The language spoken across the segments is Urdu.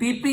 PP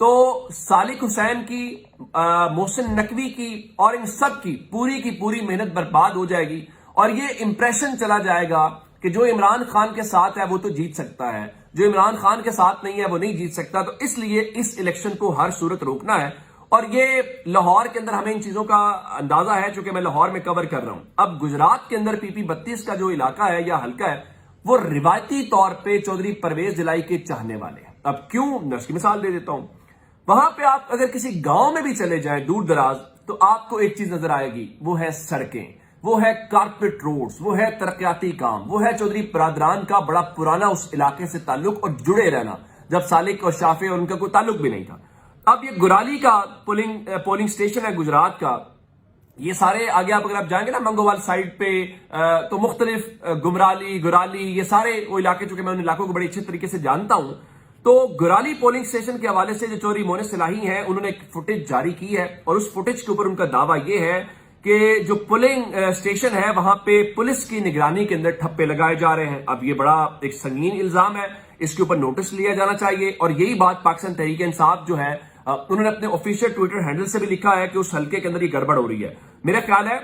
تو سالک حسین کی، محسن نقوی کی اور ان سب کی پوری محنت برباد ہو جائے گی، اور یہ امپریشن چلا جائے گا کہ جو عمران خان کے ساتھ ہے وہ تو جیت سکتا ہے، جو عمران خان کے ساتھ نہیں ہے وہ نہیں جیت سکتا۔ تو اس لیے اس الیکشن کو ہر صورت روکنا ہے، اور یہ لاہور کے اندر ہمیں ان چیزوں کا اندازہ ہے چونکہ میں لاہور میں کور کر رہا ہوں۔ اب گجرات کے اندر پی پی 32 کا جو علاقہ ہے یا حلقہ ہے وہ روایتی طور پہ چودھری پرویز دلائی کے چاہنے والے ہیں۔ اب کیوں، میں اس کی مثال دے دیتا ہوں۔ وہاں پہ آپ اگر کسی گاؤں میں بھی چلے جائیں دور دراز تو آپ کو ایک چیز نظر آئے گی، وہ ہے سڑکیں، وہ ہے کارپیٹ روڈز، وہ ہے ترقیاتی کام، وہ ہے چودھری برادران کا بڑا پرانا اس علاقے سے تعلق اور جڑے رہنا، جب سالک اور شافع اور ان کا کوئی تعلق بھی نہیں تھا۔ اب یہ گرالی کا پولنگ سٹیشن ہے گجرات کا، یہ سارے آگے اگر آپ جائیں گے نا منگووال سائڈ پہ تو مختلف گرالی یہ سارے وہ علاقے، چونکہ میں ان علاقوں کو بڑی اچھے طریقے سے جانتا ہوں، تو گرالی پولنگ سٹیشن کے حوالے سے جو چودھری مونے صلاحی ہیں انہوں نے ایک فوٹیج جاری کی ہے، اور اس فوٹیج کے اوپر ان کا دعویٰ یہ ہے کہ جو پولنگ سٹیشن ہے وہاں پہ پولیس کی نگرانی کے اندر ٹھپے لگائے جا رہے ہیں۔ اب یہ بڑا ایک سنگین الزام ہے، اس کے اوپر نوٹس لیا جانا چاہیے، اور یہی بات پاکستان تحریک انصاف جو ہے انہوں نے اپنے آفیشیل ٹویٹر ہینڈل سے بھی لکھا ہے کہ اس حلقے کے اندر یہ گڑبڑ ہو رہی ہے۔ میرا خیال ہے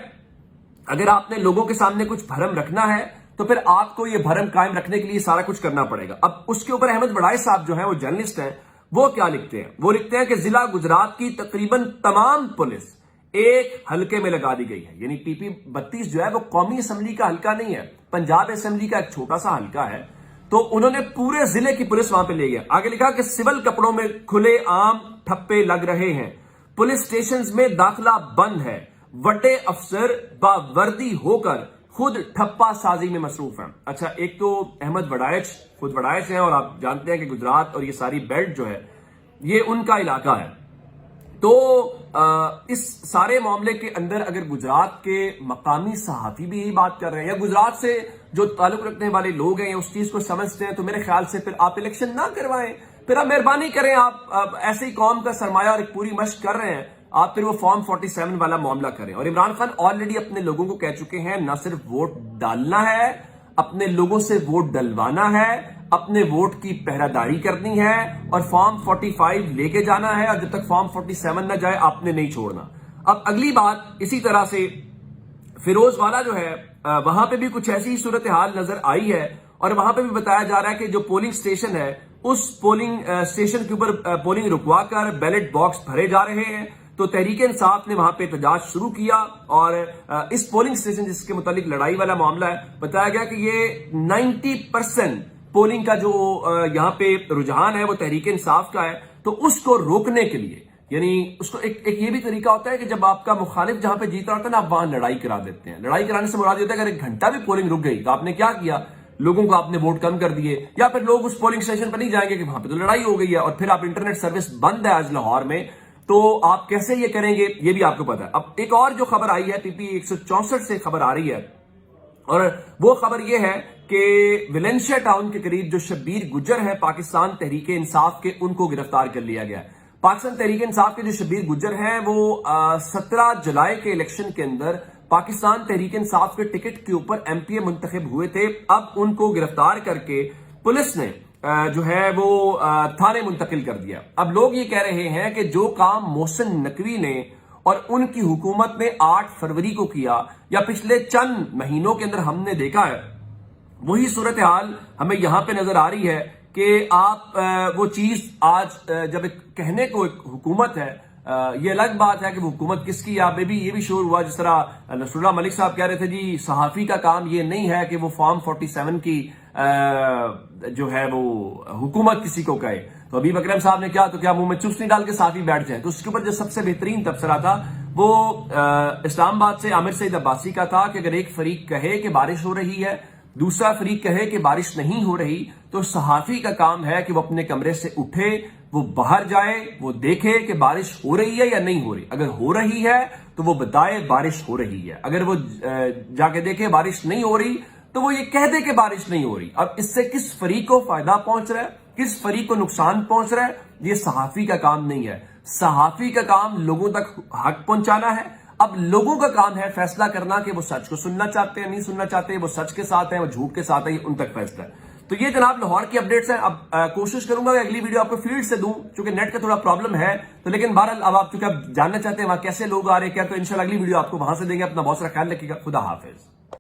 اگر آپ نے لوگوں کے سامنے کچھ بھرم رکھنا ہے تو پھر آپ کو یہ بھرم قائم رکھنے کے لیے سارا کچھ کرنا پڑے گا۔ اب اس کے اوپر احمد بڑائے صاحب جو ہیں وہ جرنلسٹ ہیں، وہ کیا لکھتے ہیں؟ وہ لکھتے ہیں کہ ضلع گجرات کی تقریباً تمام پولیس ایک حلقے میں لگا دی گئی ہے، یعنی پی پی 32 جو ہے وہ قومی اسمبلی کا حلقہ نہیں ہے، پنجاب اسمبلی کا ایک چھوٹا سا حلقہ ہے، تو انہوں نے پورے ضلع کی پولیس وہاں پہ لے گیا۔ آگے لکھا کہ سول کپڑوں میں کھلے عام ٹھپے لگ رہے ہیں، پولیس سٹیشنز میں داخلہ بند ہے، بڑے افسر باوردی ہو کر خود ٹھپا سازی میں مصروف ہیں۔ اچھا، ایک تو احمد وڈائچ خود وڈائچ ہیں، اور آپ جانتے ہیں کہ گجرات اور یہ ساری بیلٹ جو ہے یہ ان کا علاقہ ہے، تو اس سارے معاملے کے اندر اگر گجرات کے مقامی صحافی بھی یہی بات کر رہے ہیں، یا گجرات سے جو تعلق رکھنے والے لوگ ہیں یا اس چیز کو سمجھتے ہیں، تو میرے خیال سے پھر آپ الیکشن نہ کروائیں، پھر آپ مہربانی کریں، آپ ایسے ہی قوم کا سرمایہ اور ایک پوری مشق کر رہے ہیں، آپ پھر وہ فارم 47 والا معاملہ کریں۔ اور عمران خان آلریڈی اپنے لوگوں کو کہہ چکے ہیں نہ صرف ووٹ ڈالنا ہے، اپنے لوگوں سے ووٹ ڈلوانا ہے، اپنے ووٹ کی پہرہ داری کرنی ہے، اور فارم 45 لے کے جانا ہے، اور جب تک فارم 47 نہ جائے آپ نے نہیں چھوڑنا۔ اب اگلی بات اسی طرح سے فیروز والا جو ہے وہاں پہ بھی کچھ ایسی صورتحال نظر آئی ہے، اور وہاں پہ بھی بتایا جا رہا ہے کہ جو پولنگ سٹیشن ہے اس پولنگ سٹیشن کے اوپر پولنگ رکوا کر بیلٹ باکس بھرے جا رہے ہیں، تو تحریک انصاف نے وہاں پہ احتجاج شروع کیا، اور اس پولنگ سٹیشن جس کے متعلق لڑائی والا معاملہ ہے، بتایا گیا کہ یہ 90% پولنگ کا جو یہاں پہ رجحان ہے وہ تحریک انصاف کا ہے، تو اس کو روکنے کے لیے، یعنی اس کو ایک یہ بھی طریقہ ہوتا ہے کہ جب آپ کا مخالف جہاں پہ جیتا ہوتا ہے نا، آپ وہاں لڑائی کرا دیتے ہیں۔ لڑائی کرانے سے مراد یہ ہوتا ہے کہ اگر ایک گھنٹہ بھی پولنگ رک گئی تو آپ نے کیا کیا، لوگوں کو آپ نے ووٹ کم کر دیے، یا پھر لوگ اس پولنگ سٹیشن پر نہیں جائیں گے کہ وہاں پہ تو لڑائی ہو گئی ہے، اور پھر آپ انٹرنیٹ سروس بند ہے آج لاہور میں، تو آپ کیسے یہ کریں گے یہ بھی آپ کو پتا ہے۔ اب ایک اور جو خبر آئی ہے پی پی 164 سے خبر آ رہی ہے، اور وہ خبر یہ ہے کہ ویلنشیا ٹاؤن کے قریب جو شبیر گجر ہیں پاکستان تحریک انصاف کے، ان کو گرفتار کر لیا گیا ہے۔ پاکستان تحریک انصاف کے جو شبیر گجر ہیں وہ 17 جولائی کے الیکشن کے اندر پاکستان تحریک انصاف کے ٹکٹ کے اوپر ایم پی اے منتخب ہوئے تھے۔ اب ان کو گرفتار کر کے پولیس نے جو ہے وہ تھانے منتقل کر دیا۔ اب لوگ یہ کہہ رہے ہیں کہ جو کام محسن نقوی نے اور ان کی حکومت نے 8 فروری کو کیا، یا پچھلے چند مہینوں کے اندر ہم نے دیکھا ہے، وہی صورتحال ہمیں یہاں پہ نظر آ رہی ہے کہ آپ وہ چیز آج جب ایک کہنے کو ایک حکومت ہے، یہ الگ بات ہے کہ وہ حکومت کس کی، آپ بھی یہ بھی شور ہوا جس طرح نصر اللہ ملک صاحب کہہ رہے تھے جی صحافی کا کام یہ نہیں ہے کہ وہ فارم 47 کی جو ہے وہ حکومت کسی کو کہے، تو حبیب اکرم صاحب نے کیا، تو کیا منہ میں چپس نہیں ڈال کے صحافی بیٹھ جائیں؟ تو اس کے اوپر جو سب سے بہترین تبصرہ تھا وہ اسلام آباد سے عامر سعید عباسی کا تھا کہ اگر ایک فریق کہے کہ بارش ہو رہی ہے، دوسرا فریق کہے کہ بارش نہیں ہو رہی، تو صحافی کا کام ہے کہ وہ اپنے کمرے سے اٹھے، وہ باہر جائے، وہ دیکھے کہ بارش ہو رہی ہے یا نہیں ہو رہی، اگر ہو رہی ہے تو وہ بتائے بارش ہو رہی ہے، اگر وہ جا کے دیکھے بارش نہیں ہو رہی تو وہ یہ کہہ دے کہ بارش نہیں ہو رہی۔ اب اس سے کس فریق کو فائدہ پہنچ رہا ہے، کس فریق کو نقصان پہنچ رہا ہے، یہ صحافی کا کام نہیں ہے۔ صحافی کا کام لوگوں تک حق پہنچانا ہے۔ اب لوگوں کا کام ہے فیصلہ کرنا کہ وہ سچ کو سننا چاہتے ہیں نہیں سننا چاہتے، وہ سچ کے ساتھ ہیں وہ جھوٹ کے ساتھ ہیں، ان تک فیصلہ ہے۔ تو یہ جناب لاہور کی اپڈیٹس ہیں. اب کوشش کروں گا کہ اگلی ویڈیو آپ کو فیلڈ سے دوں چونکہ نیٹ کا تھوڑا پرابلم ہے, تو لیکن بہرحال اب آپ چونکہ آپ جاننا چاہتے ہیں وہاں کیسے لوگ آ رہے ہیں کیا, تو انشاءاللہ اگلی ویڈیو آپ کو وہاں سے دیں گے. اپنا بہت سارا خیال رکھیے گا. خدا حافظ.